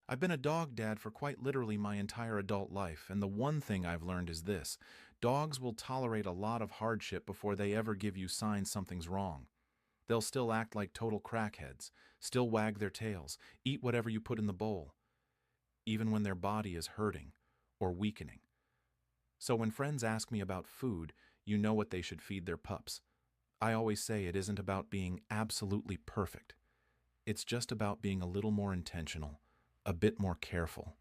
I've been a dog dad for quite literally my entire adult life, and the one thing I've learned is this: dogs will tolerate a lot of hardship before they ever give you signs something's wrong. They'll still act like total crackheads, still wag their tails, eat whatever you put in the bowl, even when their body is hurting or weakening. So when friends ask me about food, you know what they should feed their pups. I always say it isn't about being absolutely perfect. It's just about being a little more intentional, a bit more careful.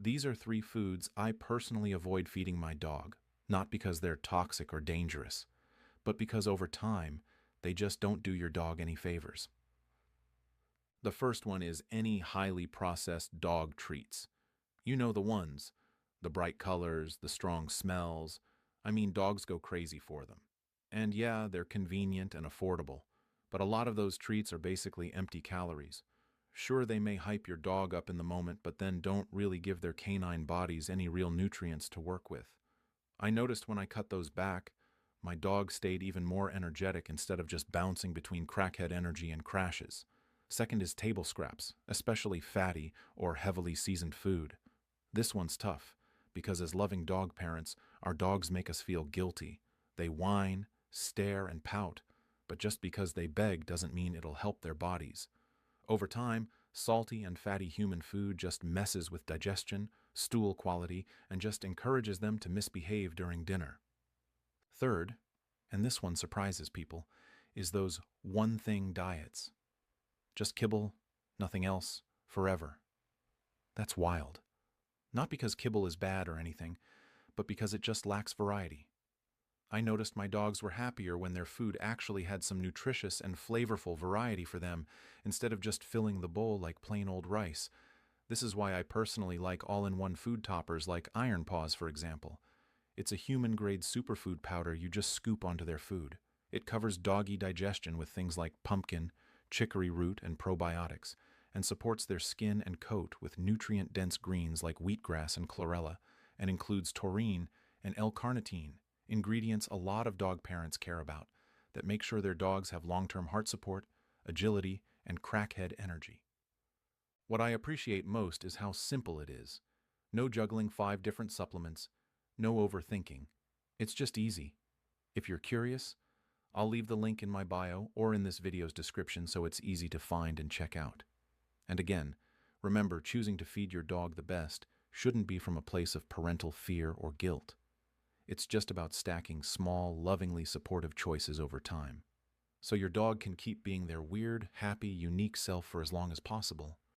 These are three foods I personally avoid feeding my dog, not because they're toxic or dangerous, but because over time, they just don't do your dog any favors. The first one is any highly processed dog treats. You know the ones: the bright colors, the strong smells. I mean, dogs go crazy for them. And yeah, they're convenient and affordable, but a lot of those treats are basically empty calories. Sure, they may hype your dog up in the moment, but then don't really give their canine bodies any real nutrients to work with. I noticed when I cut those back, my dog stayed even more energetic instead of just bouncing between crackhead energy and crashes. Second is table scraps, especially fatty or heavily seasoned food. This one's tough, because as loving dog parents, our dogs make us feel guilty. They whine, stare, and pout, but just because they beg doesn't mean it'll help their bodies. Over time, salty and fatty human food just messes with digestion, stool quality, and just encourages them to misbehave during dinner. Third, and this one surprises people, is those one thing diets. Just kibble, nothing else, forever. That's wild. Not because kibble is bad or anything, but because it just lacks variety. I noticed my dogs were happier when their food actually had some nutritious and flavorful variety for them, instead of just filling the bowl like plain old rice. This is why I personally like all-in-one food toppers like Iron Paws, for example. It's a human-grade superfood powder you just scoop onto their food. It covers doggy digestion with things like pumpkin, chicory root, and probiotics, and supports their skin and coat with nutrient-dense greens like wheatgrass and chlorella, and includes taurine and L-carnitine, ingredients a lot of dog parents care about, that make sure their dogs have long-term heart support, agility, and crackhead energy. What I appreciate most is how simple it is. No juggling 5 different supplements, no overthinking. It's just easy. If you're curious, I'll leave the link in my bio or in this video's description so it's easy to find and check out. And again, remember, choosing to feed your dog the best shouldn't be from a place of parental fear or guilt. It's just about stacking small, lovingly supportive choices over time, so your dog can keep being their weird, happy, unique self for as long as possible.